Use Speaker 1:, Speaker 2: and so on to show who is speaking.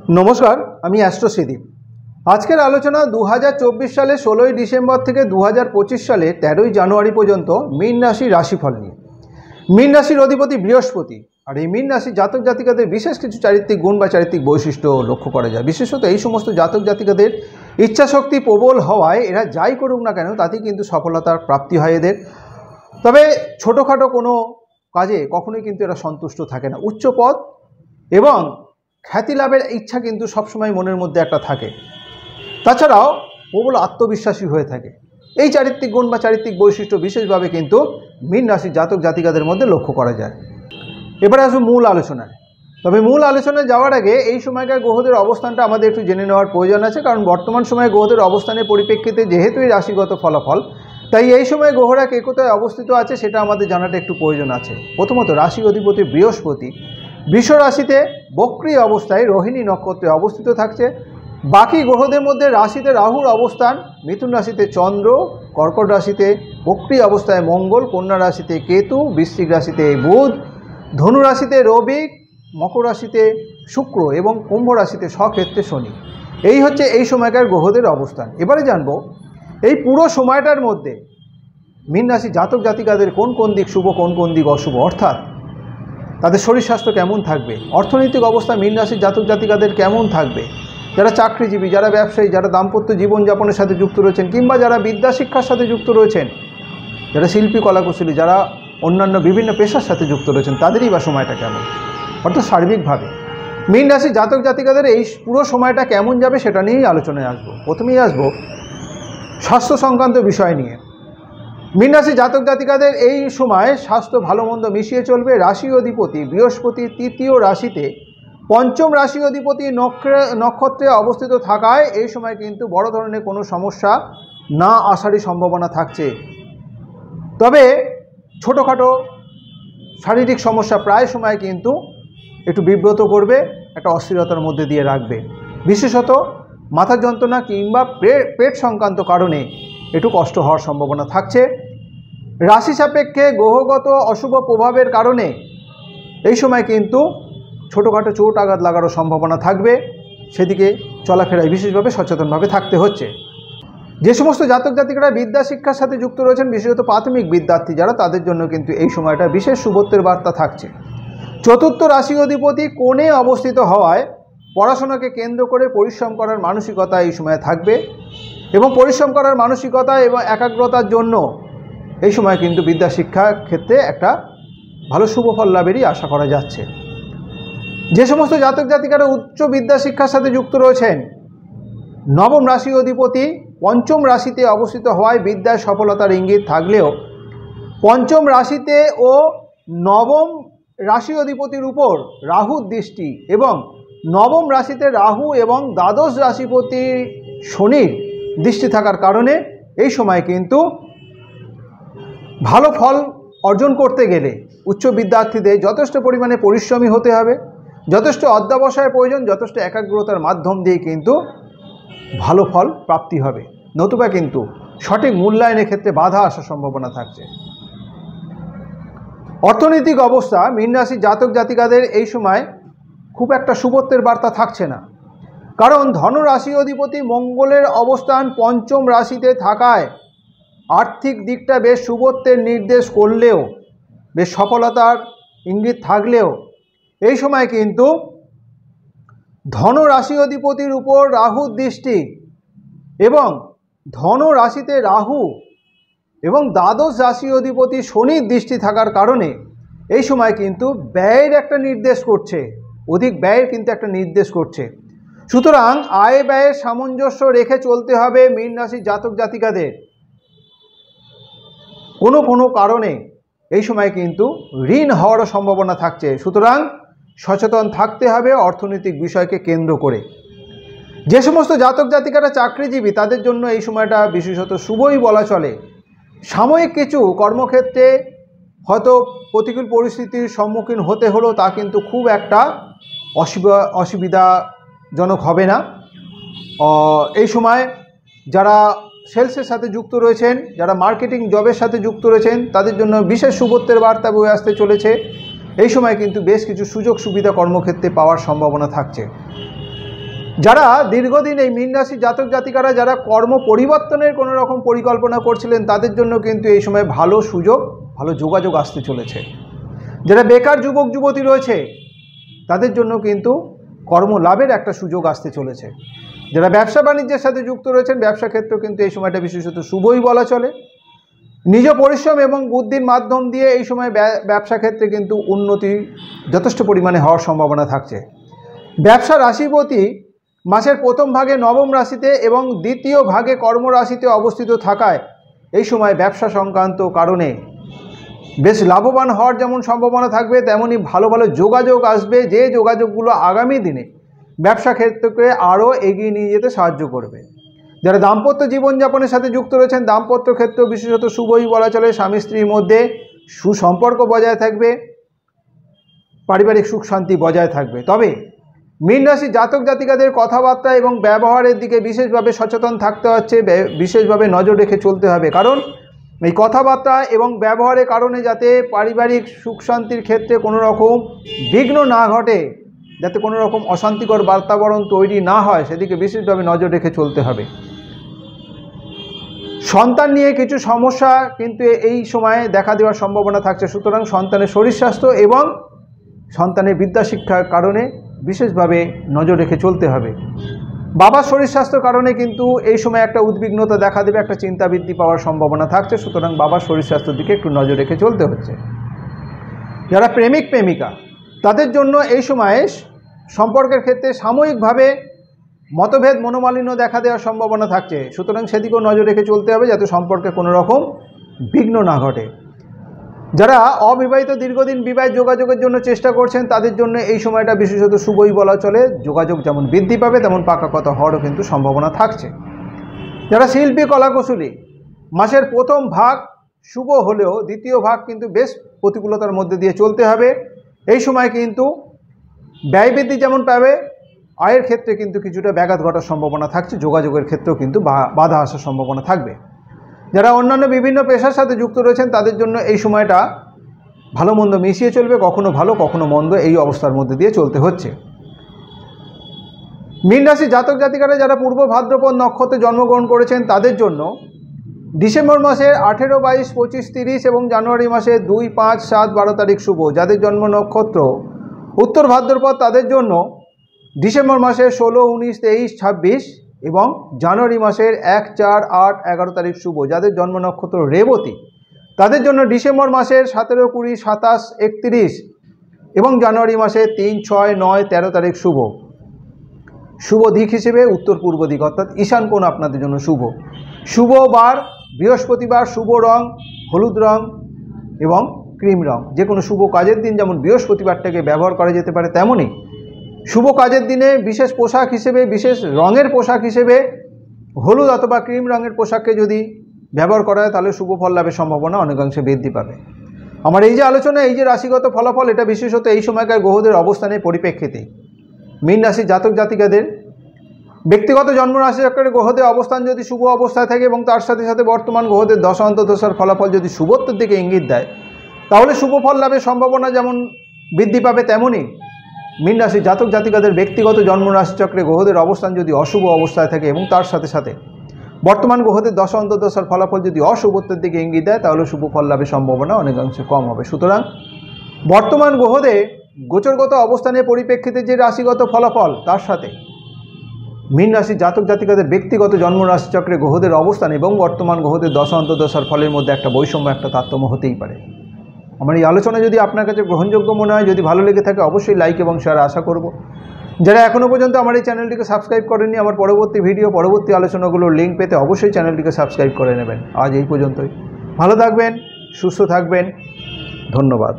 Speaker 1: नमस्कार, আমি অ্যাস্ট্রো শ্রীদীপ। আজকের আলোচনা 2024 সালে 16ই ডিসেম্বর থেকে 2025 সালে 13ই জানুয়ারি পর্যন্ত মীন রাশির রাশিফল নিয়ে। মীন রাশির অধিপতি বৃহস্পতি, আর এই মীন রাশির জাতক জাতিকাদের বিশেষ কিছু চারিত্রিক গুণ বা চারিত্রিক বৈশিষ্ট্য লক্ষ্য করা যায়। বিশেষত এই সমস্ত জাতক জাতিকাদের ইচ্ছাশক্তি প্রবল হওয়ায় এরা যাই করুক না কেন তাতেই কিন্তু সফলতার প্রাপ্তি হয় এদের। তবে ছোটোখাটো কোনো কাজে কখনোই কিন্তু এরা সন্তুষ্ট থাকে না। উচ্চ পদ এবং খ্যাতি লাভের ইচ্ছা কিন্তু সবসময় মনের মধ্যে একটা থাকে। তাছাড়াও প্রবল আত্মবিশ্বাসী হয়ে থাকে। এই চারিত্রিক গুণ বা চারিত্রিক বৈশিষ্ট্য বিশেষভাবে কিন্তু মীন রাশির জাতক জাতিকাদের মধ্যে লক্ষ্য করা যায়। এবারে আসবো মূল আলোচনায়। তবে মূল আলোচনায় যাওয়ার আগে এই সময়কার গ্রহদের অবস্থানটা আমাদের একটু জেনে নেওয়ার প্রয়োজন আছে, কারণ বর্তমান সময়ে গ্রহদের অবস্থানের পরিপ্রেক্ষিতে যেহেতু এই রাশিগত ফলাফল, তাই এই সময় গ্রহরা কে কোথায় অবস্থিত আছে সেটা আমাদের জানাটা একটু প্রয়োজন আছে। প্রথমত রাশি অধিপতি বৃহস্পতি বৃষ রাশিতে বক্রী অবস্থায় রোহিণী নক্ষত্রে অবস্থিত থাকছে। বাকি গ্রহদের মধ্যে রাশিতে রাহুর অবস্থান, মিথুন রাশিতে চন্দ্র, কর্কট রাশিতে বক্রী অবস্থায় মঙ্গল, কন্যা রাশিতে কেতু, বৃশ্চিক রাশিতে বুধ, ধনু রাশিতে রবি, মকর রাশিতে শুক্র এবং কুম্ভ রাশিতে স্বক্ষেত্রে শনি। এই হচ্ছে এই সময়কার গ্রহদের অবস্থান। এবারে জানবো এই পুরো সময়টার মধ্যে মীন রাশি জাতক জাতিকাদের কোন কোন দিক শুভ, কোন কোন দিক অশুভ, অর্থাৎ তাদের শরীর স্বাস্থ্য কেমন থাকবে, অর্থনৈতিক অবস্থা মীন রাশির জাতক জাতিকাদের কেমন থাকবে, যারা চাকরিজীবী, যারা ব্যবসায়ী, যারা দাম্পত্য জীবনযাপনের সাথে যুক্ত রয়েছেন, কিংবা যারা বিদ্যা শিক্ষার সাথে যুক্ত রয়েছেন, যারা শিল্পী কলাকুশলী, যারা অন্যান্য বিভিন্ন পেশার সাথে যুক্ত রয়েছেন, তাদেরই বা সময়টা কেমন, অর্থাৎ সার্বিকভাবে মীন রাশির জাতক জাতিকাদের এই পুরো সময়টা কেমন যাবে সেটা নিয়েই আলোচনায় আসবো। প্রথমেই আসবো স্বাস্থ্য সংক্রান্ত বিষয় নিয়ে। মীন রাশি জাতক জাতিকাদের এই সময় স্বাস্থ্য ভালো মন্দ মিশিয়ে চলবে। রাশি অধিপতি বৃহস্পতি তৃতীয় রাশিতে পঞ্চম রাশি অধিপতি নক্ষত্রে অবস্থিত থাকায় এই সময় কিন্তু বড় ধরনের কোনো সমস্যা না আসারই সম্ভাবনা থাকছে। তবে ছোটোখাটো শারীরিক সমস্যা প্রায় সময় কিন্তু একটু বিব্রত করবে, একটা অস্থিরতার মধ্যে দিয়ে রাখবে। বিশেষত মাথার যন্ত্রণা কিংবা পেট সংক্রান্ত কারণে একটু কষ্ট হওয়ার সম্ভাবনা থাকছে। রাশি সাপেক্ষে গ্রহগত অশুভ প্রভাবের কারণে এই সময় কিন্তু ছোটোখাটো চোট আঘাত লাগারও সম্ভাবনা থাকবে। সেদিকে চলাফেরায় বিশেষভাবে সচেতনভাবে থাকতে হচ্ছে। যে সমস্ত জাতক জাতিকারা বিদ্যা শিক্ষার সাথে যুক্ত রয়েছেন, বিশেষত প্রাথমিক বিদ্যার্থী যারা, তাদের জন্য কিন্তু এই সময়টা বিশেষ শুভত্বের বার্তা থাকছে। চতুর্থ রাশি অধিপতি কোণে অবস্থিত হওয়ায় পড়াশোনাকে কেন্দ্র করে পরিশ্রম করার মানসিকতা এই সময় থাকবে, এবং পরিশ্রম করার মানসিকতা এবং একাগ্রতার জন্য এই সময় কিন্তু বিদ্যা শিক্ষার ক্ষেত্রে একটা ভালো শুভ ফল লাভেরই আশা করা যাচ্ছে। যে সমস্ত জাতক জাতিকারা উচ্চ বিদ্যা শিক্ষার সাথে যুক্ত রয়েছেন, নবম রাশি অধিপতি পঞ্চম রাশিতে অবস্থিত হওয়ায় বিদ্যায় সফলতার ইঙ্গিত থাকলেও পঞ্চম রাশিতে ও নবম রাশি অধিপতির উপর রাহুর দৃষ্টি এবং নবম রাশিতে রাহু এবং দ্বাদশ রাশিপতি শনির দৃষ্টি থাকার কারণে এই সময় কিন্তু ভালো ফল অর্জন করতে গেলে উচ্চ বিদ্যার্থীদের যথেষ্ট পরিমাণে পরিশ্রমী হতে হবে, যথেষ্ট অধ্যবসায়ের প্রয়োজন, যথেষ্ট একাগ্রতার মাধ্যম দিয়ে কিন্তু ভালো ফল প্রাপ্তি হবে, নতুবা কিন্তু সঠিক মূল্যায়নের ক্ষেত্রে বাধা আসার সম্ভাবনা থাকছে। অর্থনৈতিক অবস্থা মীন রাশির জাতক জাতিকাদের এই সময় খুব একটা শুভত্বের বার্তা থাকছে না, কারণ ধনু রাশি অধিপতি মঙ্গলের অবস্থান পঞ্চম রাশিতে থাকায় আর্থিক দিকটা বেশ শুভত্বের নির্দেশ করলেও, বেশ সফলতার ইঙ্গিত থাকলেও এই সময় কিন্তু ধনু রাশি অধিপতির উপর রাহুর দৃষ্টি এবং ধনু রাশিতে রাহু এবং দ্বাদশ রাশি অধিপতি শনির দৃষ্টি থাকার কারণে এই সময় কিন্তু ব্যয়ের একটা নির্দেশ করছে, অধিক ব্যয়ের কিন্তু একটা নির্দেশ করছে। সুতরাং আয় ব্যয়ের সামঞ্জস্য রেখে চলতে হবে মীন রাশির জাতক জাতিকাদের। কোনো কারণে এই সময় কিন্তু ঋণ হওয়ারও সম্ভাবনা থাকছে, সুতরাং সচেতন থাকতে হবে অর্থনৈতিক বিষয়কে কেন্দ্র করে। যে সমস্ত জাতক জাতিকারা চাকরিজীবী তাদের জন্য এই সময়টা বিশেষত শুভই বলা চলে। সাময়িক কিছু কর্মক্ষেত্রে হয়তো প্রতিকূল পরিস্থিতির সম্মুখীন হতে হলো, তা কিন্তু খুব একটা অসুবিধাজনক হবে না। এই সময় যারা সেলসের সাথে যুক্ত রয়েছেন, যারা মার্কেটিং জবের সাথে যুক্ত রয়েছেন, তাদের জন্য বিশেষ শুভত্বের বার্তা বয়ে আসতে চলেছে। এই সময় কিন্তু বেশ কিছু সুযোগ সুবিধা কর্মক্ষেত্রে পাওয়ার সম্ভাবনা থাকছে। যারা দীর্ঘদিন এই মীন রাশি জাতক জাতিকারা যারা কর্ম পরিবর্তনের কোনো রকম পরিকল্পনা করছিলেন তাদের জন্য কিন্তু এই সময় ভালো সুযোগ, ভালো যোগাযোগ আসতে চলেছে। যারা বেকার যুবক যুবতী রয়েছে তাদের জন্য কিন্তু কর্মলাভের একটা সুযোগ আসতে চলেছে। যারা ব্যবসা বাণিজ্যের সাথে যুক্ত রয়েছেন ব্যবসা ক্ষেত্র কিন্তু এই সময়টা বিশেষত শুভই বলা চলে। নিজ পরিশ্রম এবং বুদ্ধির মাধ্যম দিয়ে এই সময় ব্যবসা ক্ষেত্রে কিন্তু উন্নতি যথেষ্ট পরিমাণে হওয়ার সম্ভাবনা থাকছে। ব্যবসা রাশিপতি মাসের প্রথম ভাগে নবম রাশিতে এবং দ্বিতীয় ভাগে কর্মরাশিতে অবস্থিত থাকায় এই সময় ব্যবসা সংক্রান্ত কারণে বেশ লাভবান হওয়ার যেমন সম্ভাবনা থাকবে, তেমনই ভালো ভালো যোগাযোগ আসবে, যে যোগাযোগগুলো আগামী দিনে ব্যবসা ক্ষেত্রকে আরও এগিয়ে নিয়ে যেতে সাহায্য করবে। যারা দাম্পত্য জীবনযাপনের সাথে যুক্ত রয়েছেন দাম্পত্য ক্ষেত্র বিশেষত শুভই বলা চলে। স্বামী স্ত্রীর মধ্যে সুসম্পর্ক বজায় থাকবে, পারিবারিক সুখ শান্তি বজায় থাকবে। তবে মীন রাশি জাতক জাতিকাদের কথাবার্তা এবং ব্যবহারের দিকে বিশেষভাবে সচেতন থাকতে হচ্ছে, বিশেষভাবে নজর রেখে চলতে হবে। কারণ এই কথাবার্তা এবং ব্যবহারের কারণে যাতে পারিবারিক সুখ শান্তির ক্ষেত্রে কোনো রকম বিঘ্ন না ঘটে, যাতে কোনো রকম অশান্তিকর বাতাবরণ তৈরি না হয়, সেদিকে বিশেষভাবে নজর রেখে চলতে হবে। সন্তান নিয়ে কিছু সমস্যা কিন্তু এই সময়ে দেখা দেওয়ার সম্ভাবনা থাকছে। সুতরাং সন্তানের শরীর স্বাস্থ্য এবং সন্তানের বিদ্যা শিক্ষার কারণে বিশেষভাবে নজর রেখে চলতে হবে। বাবার শরীর স্বাস্থ্যের কারণে কিন্তু এই সময় একটা উদ্বিগ্নতা দেখা দেবে, একটা চিন্তা বৃদ্ধি পাওয়ার সম্ভাবনা থাকছে। সুতরাং বাবার শরীর স্বাস্থ্যের দিকে একটু নজর রেখে চলতে হচ্ছে। যারা প্রেমিক প্রেমিকা তাদের জন্য এই সময়ে সম্পর্কের ক্ষেত্রে সাময়িকভাবে মতভেদ মনোমালিন্য দেখা দেওয়ার সম্ভাবনা থাকছে। সুতরাং সেদিকেও নজর রেখে চলতে হবে যাতে সম্পর্কে কোনো রকম বিঘ্ন না ঘটে। যারা অবিবাহিত দীর্ঘদিন বিবাহ যোগাযোগের জন্য চেষ্টা করছেন তাদের জন্য এই সময়টা বিশেষত শুভই বলা চলে। যোগাযোগ যেমন বৃদ্ধি পাবে তেমন পাকা কথা হওয়ারও কিন্তু সম্ভাবনা থাকছে। যারা শিল্পী কলাকুশলী মাসের প্রথম ভাগ শুভ হলেও দ্বিতীয় ভাগ কিন্তু বেশ প্রতিকূলতার মধ্যে দিয়ে চলতে হবে। এই সময় কিন্তু ব্যয় বৃদ্ধি যেমন পাবে, আয়ের ক্ষেত্রে কিন্তু কিছুটা ব্যাঘাত ঘটার সম্ভাবনা থাকছে। যোগাযোগের ক্ষেত্রেও কিন্তু বাধা আসার সম্ভাবনা থাকবে। যারা অন্যান্য বিভিন্ন পেশার সাথে যুক্ত রয়েছেন তাদের জন্য এই সময়টা ভালো মন্দ মিশিয়ে চলবে, কখনো ভালো কখনো মন্দ এই অবস্থার মধ্যে দিয়ে চলতে হচ্ছে। মীন রাশি জাতক জাতিকারা যারা পূর্ব ভাদ্রপদ নক্ষত্রে জন্মগ্রহণ করেছেন তাদের জন্য ডিসেম্বর মাসের 18, 22, 25, 30 এবং জানুয়ারি মাসে 2, 5, 7, 12 তারিখ শুভ। যাদের জন্ম নক্ষত্র উত্তর ভাদ্রপদ তাদের জন্য ডিসেম্বর মাসের 16, 19, 23, 26 এবং জানুয়ারি মাসের 1, 4, 8, 11 তারিখ শুভ। যাদের জন্ম নক্ষত্র রেবতী তাদের জন্য ডিসেম্বর মাসের 17, 20, 27, 31 এবং জানুয়ারি মাসের 3, 6, 9, 13 তারিখ শুভ। শুভ দিক হিসেবে উত্তর পূর্ব দিক অর্থাৎ ঈশান কোণ আপনাদের জন্য শুভ। শুভ বার বৃহস্পতিবার, শুভ রং হলুদ রং এবং ক্রিম রং। যে কোনো শুভ কাজের দিন যেমন বৃহস্পতিবারটাকে ব্যবহার করা যেতে পারে, তেমনই শুভ কাজের দিনে বিশেষ পোশাক হিসেবে, বিশেষ রঙের পোশাক হিসেবে হলুদ অথবা ক্রিম রঙের পোশাককে যদি ব্যবহার করা হয় তাহলে শুভ ফল লাভের সম্ভাবনা অনেকাংশে বৃদ্ধি পাবে। আমার এই যে আলোচনা, এই যে রাশিগত ফলাফল, এটা বিশেষত এই সময়কার গ্রহদের অবস্থানের পরিপ্রেক্ষিতে মীন রাশি জাতক জাতিকাদের ব্যক্তিগত জন্ম রাশি চক্রের গ্রহদের অবস্থান যদি শুভ অবস্থায় থাকে এবং তার সাথে সাথে বর্তমান গ্রহদের দশা অন্তর্দশার ফলাফল যদি শুভত্বের দিকে ইঙ্গিত দেয় তাহলে শুভ ফল লাভের সম্ভাবনা যেমন বৃদ্ধি পাবে, তেমনই মীন রাশি জাতক জাতিকাদের ব্যক্তিগত জন্ম রাশি চক্রে গ্রহদের অবস্থান যদি অশুভ অবস্থায় থাকে এবং তার সাথে সাথে বর্তমান গ্রহদের দশা অন্তর্দশার ফলাফল যদি অশুভত্বের দিকে ইঙ্গিত দেয় তাহলে শুভ ফল লাভের সম্ভাবনা অনেকাংশে কম হবে। সুতরাং বর্তমান গ্রহদের গোচরগত অবস্থানের পরিপ্রেক্ষিতে যে রাশিগত ফলাফল তার সাথে মীন রাশি জাতক জাতিকাদের ব্যক্তিগত জন্ম রাশি চক্রে গ্রহদের অবস্থান এবং বর্তমান গ্রহদের দশা অন্তর্দশার ফলের মধ্যে একটা বৈষম্য, একটা তারতম্য হতেই পারে। আমার এই আলোচনা যদি আপনার কাছে গ্রহণযোগ্য মনে হয়, যদি ভালো লেগে থাকে অবশ্যই লাইক এবং শেয়ার আশা করব। যারা এখনও পর্যন্ত আমার এই চ্যানেলটিকে সাবস্ক্রাইব করেননি, আমার পরবর্তী ভিডিও পরবর্তী আলোচনাগুলোর লিঙ্ক পেতে অবশ্যই চ্যানেলটিকে সাবস্ক্রাইব করে নেবেন। আজ এই পর্যন্তই। ভালো থাকবেন, সুস্থ থাকবেন, ধন্যবাদ।